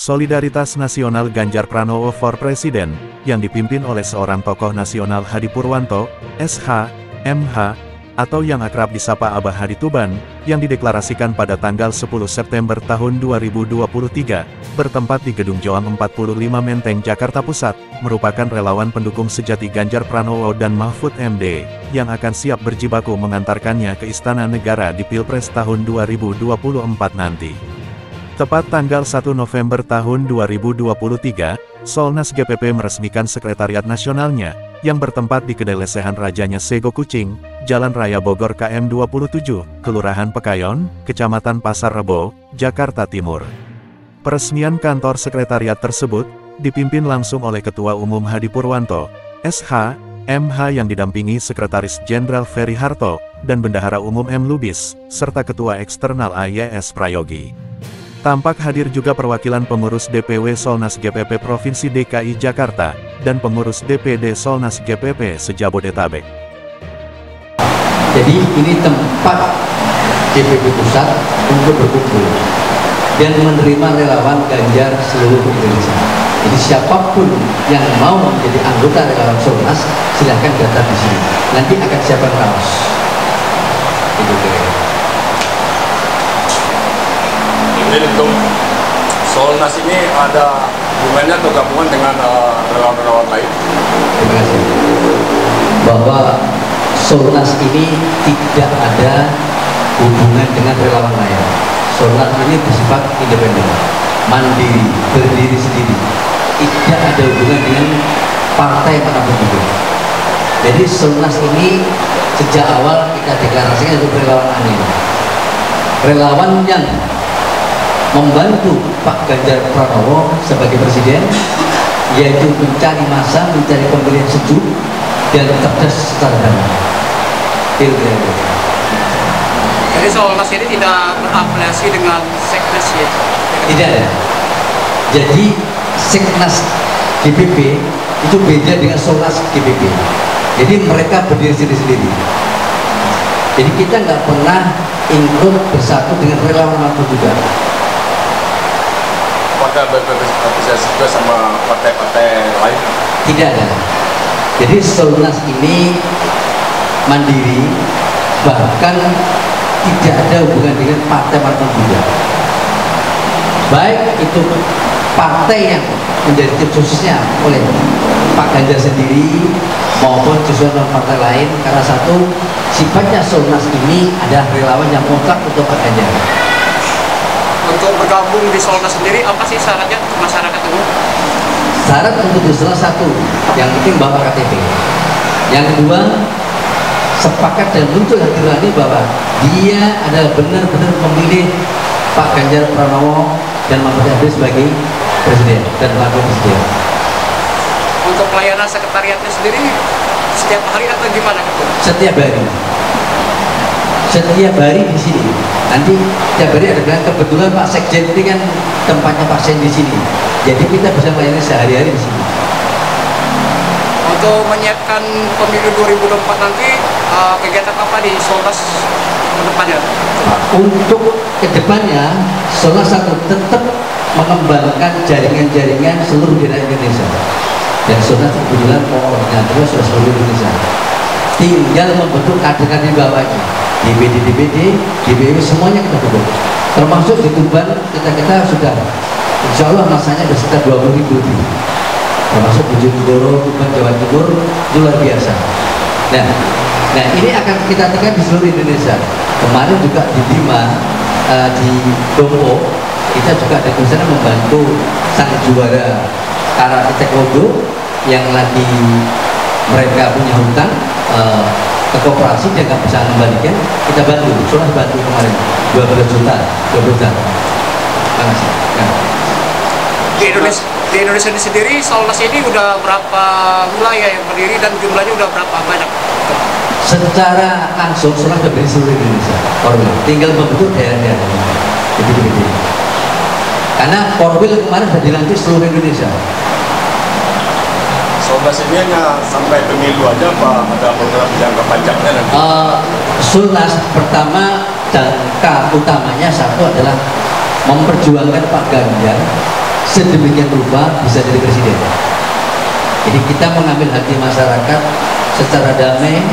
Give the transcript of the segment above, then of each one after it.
Solidaritas Nasional Ganjar Pranowo for Presiden, yang dipimpin oleh seorang tokoh nasional Hadi Purwanto, SH, MH, atau yang akrab disapa Abah Hadi Tuban, yang dideklarasikan pada tanggal 10 September tahun 2023, bertempat di Gedung Joam 45 Menteng, Jakarta Pusat, merupakan relawan pendukung sejati Ganjar Pranowo dan Mahfud MD, yang akan siap berjibaku mengantarkannya ke Istana Negara di Pilpres tahun 2024 nanti. Tepat tanggal 1 November tahun 2023, Solnas GPP meresmikan sekretariat nasionalnya, yang bertempat di Kedai Lesehan Rajanya Sego Kucing, Jalan Raya Bogor KM 27, Kelurahan Pekayon, Kecamatan Pasar Rebo, Jakarta Timur. Peresmian kantor sekretariat tersebut, dipimpin langsung oleh Ketua Umum Hadi Purwanto, SH, MH yang didampingi Sekretaris Jenderal Ferry Harto, dan Bendahara Umum M. Lubis, serta Ketua Eksternal AYS Prayogi. Tampak hadir juga perwakilan pengurus DPW Solnas GPP Provinsi DKI Jakarta, dan pengurus DPD Solnas GPP se-Jabodetabek. Jadi ini tempat DPP Pusat untuk berkumpul dan menerima relawan Ganjar seluruh Indonesia. Jadi siapapun yang mau menjadi anggota relawan Solnas, silahkan datang di sini. Nanti akan siapkan kaos. Itu kira-kira. Jadi untuk Solnas ini ada hubungannya atau gabungan dengan relawan-relawan lain? Terima kasih. Bahwa Solnas ini tidak ada hubungan dengan relawan lain. Solnas ini bersifat independen, mandiri, berdiri sendiri. Tidak ada hubungan dengan partai manapun juga. Jadi Solnas ini sejak awal kita deklarasikan untuk relawan aneh. Relawan yang membantu Pak Ganjar Pranowo sebagai presiden, yaitu mencari masa, mencari pemilihan sejuk dan cerdas secara damai. Jadi Solnas ini tidak berafiliasi dengan Seknas ya? Tidak ada. Jadi Seknas GPP itu beda dengan Solnas GPP. Jadi mereka berdiri sendiri-sendiri. Jadi kita nggak pernah ikut bersatu dengan relawan apapun juga. Apakah berafiliasi juga sama partai-partai lain? Tidak ada. Jadi Solnas ini mandiri, bahkan tidak ada hubungan dengan partai manapun juga. Baik itu partai yang menjadi tim khususnya oleh Pak Ganjar sendiri maupun disusun oleh partai lain, karena satu, sifatnya Solnas ini adalah relawan yang mutlak untuk Pak Ganjar. Untuk bergabung di Solnas sendiri, apa sih syaratnya untuk masyarakat umum? Syarat untuk bersalah satu, yang penting bawa KTP. Yang kedua, sepakat dan muncul hati nurani bahwa dia adalah benar-benar memilih Pak Ganjar Pranowo dan Mahfud MD sebagai presiden dan wakil presiden. Untuk pelayanan sekretariatnya sendiri, setiap hari atau gimana? Setiap hari. Setiap hari di sini. Nanti setiap hari ada bilang, kebetulan Pak Sekjen ini kan tempatnya Pak Sekjen di sini. Jadi kita bisa melayani sehari-hari di sini. Untuk menyiapkan pemilu 2024 nanti, kegiatan apa di Solnas ke depannya? Untuk kedepannya, Solnas satu tetap mengembangkan jaringan-jaringan seluruh daerah Indonesia. Dan Solnas kebetulan koordinatornya sudah seluruh Indonesia. Tinggal membentuk kader-kader di bawahnya. DPD, DPW, semuanya kita bentuk. Termasuk di Tuban, kita sudah, insya Allah masanya sudah sekitar 20.000 lebih. Termasuk Bojonegoro, Tuban, Jawa Timur, itu luar biasa. Nah ini akan kita tekan di seluruh Indonesia. Kemarin juga di Bima, di Dompo, kita juga ada rencana membantu sang juara karate taekwondo yang lagi mereka punya hutang ke koperasi dan nggak bisa kembalikan, kita bantu. Soalnya bantu kemarin 12 juta. Terima kasih. Ya. Di Indonesia sendiri, Solnas ini udah berapa wilayah yang berdiri dan jumlahnya udah berapa banyak? Secara langsung Solnas sudah berdiri seluruh Indonesia. Tinggal membentuk daerah-daerah. Jadi. Karena Korwil kemarin sudah dilantik seluruh Indonesia. Solnas ini hanya sampai pemilu aja apa ada program jangka panjangnya nanti? Solnas pertama jangka utamanya satu adalah memperjuangkan Pak Ganjar sedemikian rupa bisa jadi presiden. Jadi kita mengambil hati masyarakat secara damai,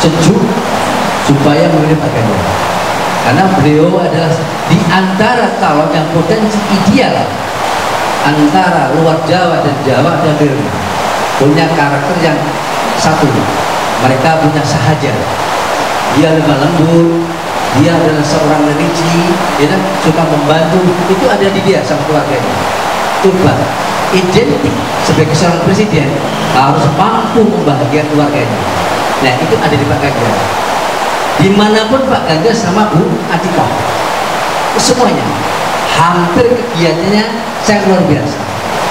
sejuk, supaya memilih Pak Ganjar. Karena beliau adalah di antara calon yang potensi ideal antara luar Jawa dan Jawa dan beliau punya karakter yang satu. Mereka punya sahaja. Dia lemah lembut, dia adalah seorang religi, dia suka membantu. Itu ada di dia sama keluarganya. Coba identik sebagai seorang presiden harus mampu membahagiakan keluarganya. Nah, itu ada di Pak Ganjar. Dimanapun Pak Ganjar sama Bu Atikoh, semuanya hampir kegiatannya sangat luar biasa.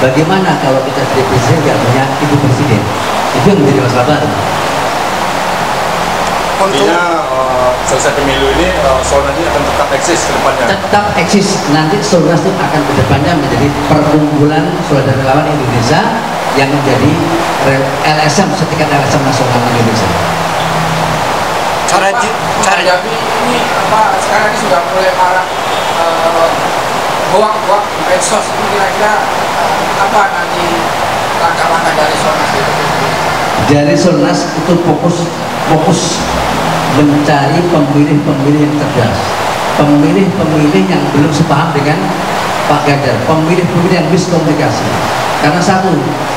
Bagaimana kalau kita jadi presiden nggak punya ibu presiden? Itu yang menjadi masalah baru. Intinya selesai pemilu ini Solnas ini akan tetap eksis ke depannya. Tetap eksis. Nanti Solnas itu akan ke depannya menjadi perkumpulan saudara relawan Indonesia yang menjadi LSM, setingkat LSM nasional Indonesia. Cara Jambi ini apa sekarang ini sudah mulai marak hoak medsos, ini kira-kira apa nanti langkah-langkah dari Solnas itu? Dari Solnas itu fokus mencari pemilih-pemilih yang cerdas, pemilih-pemilih yang belum sepaham dengan Pak Ganjar, pemilih-pemilih yang miskomunikasi. Karena satu,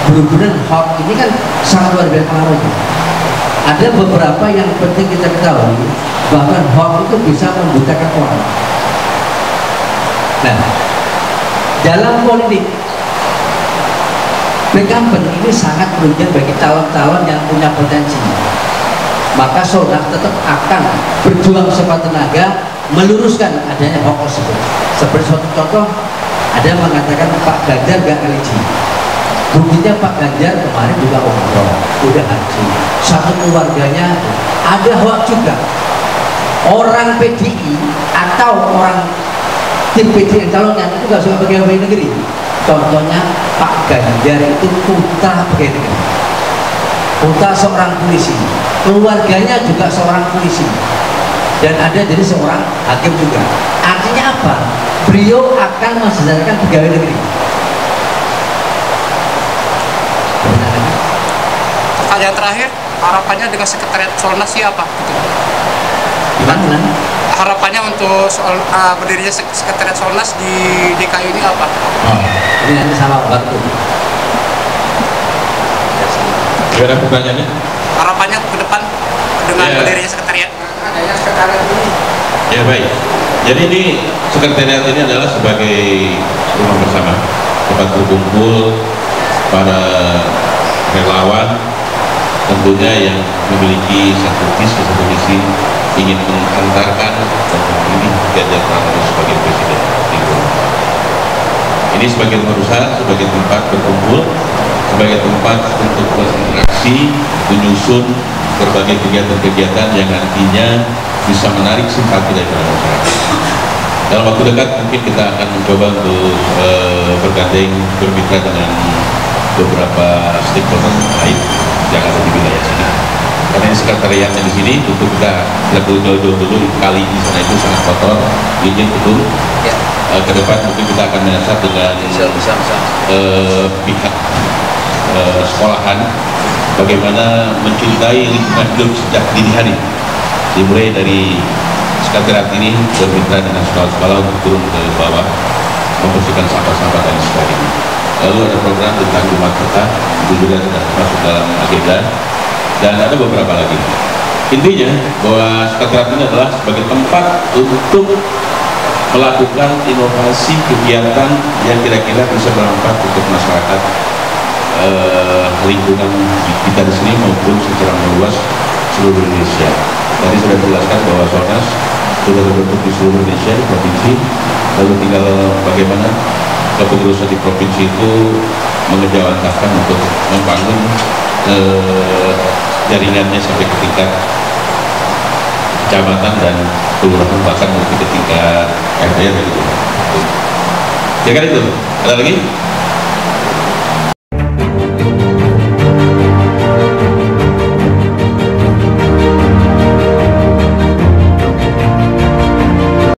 benar-benar hoax ini kan sangat luar biasa pengaruhnya. Ada beberapa yang penting kita ketahui, bahkan hoax itu bisa membutakan orang. Nah, dalam politik incumbent ini sangat merugikan bagi calon-calon yang punya potensi. Maka Solnas tetap akan berjuang sekuat tenaga meluruskan adanya hoax tersebut. Seperti suatu contoh, ada yang mengatakan Pak Ganjar gak religi. Buktinya Pak Ganjar kemarin juga umroh, udah haji, satu keluarganya ada hoax juga. Orang PDI atau orang tim PDI yang calonnya itu gak suka pegawai negeri. Contohnya Pak Ganjar itu putra pegawai negeri, putra seorang polisi, keluarganya juga seorang polisi, dan ada jadi seorang hakim juga. Artinya apa? Beliau akan mensejajarkan pegawai negeri. Pertanyaan terakhir, harapannya dengan sekretariat Solnas siapa? Gimana? Harapannya untuk berdirinya sekretariat Solnas di DKI ini apa? Oh, ini nanti sama waktu. Gimana pertanyaannya? Harapannya ke depan dengan berdirinya sekretariat? Adanya sekretariat ini. Ya baik. Jadi ini sekretariat ini adalah sebagai rumah bersama, tempat berkumpul para relawan tentunya yang memiliki satu misi ingin mengantarkan dan memilih Ganjar Pranowo sebagai presiden. Ini sebagai rumah usaha, sebagai tempat berkumpul, sebagai tempat untuk berinteraksi, menyusun berbagai kegiatan-kegiatan yang nantinya bisa menarik simpati dari masyarakat. Dalam waktu dekat mungkin kita akan mencoba untuk bergandeng, bermitra dengan beberapa stakeholder lain yang ada di wilayah sini. Karena ini sekretariatnya di sini, untuk kita jauh-jauh dulu kali di sana itu sangat kotor, licin betul. Ya. Ke depan mungkin kita akan menyasar dengan pihak sekolahan, bagaimana mencintai lingkungan hidup sejak dini hari, dimulai dari sekretariat ini bermitra dengan sekolah-sekolah untuk turun ke bawah, membersihkan sampah-sampah dan sebagainya. Lalu ada program tentang rumah kota, itu juga sudah masuk dalam agenda, dan ada beberapa lagi. Intinya bahwa sekretariat ini adalah sebagai tempat untuk melakukan inovasi kegiatan yang kira-kira bisa bermanfaat untuk masyarakat lingkungan kita di sini maupun secara meluas seluruh Indonesia. Tadi sudah dijelaskan bahwa Solnas sudah terbentuk di seluruh Indonesia, di provinsi, lalu tinggal bagaimana kepengurusan di provinsi itu mengejawantahkan untuk membangun jaringannya sampai ke tingkat kecamatan dan kelurahan, bahkan mungkin ke tingkat RT gitu. Kira-kira itu. Ada lagi?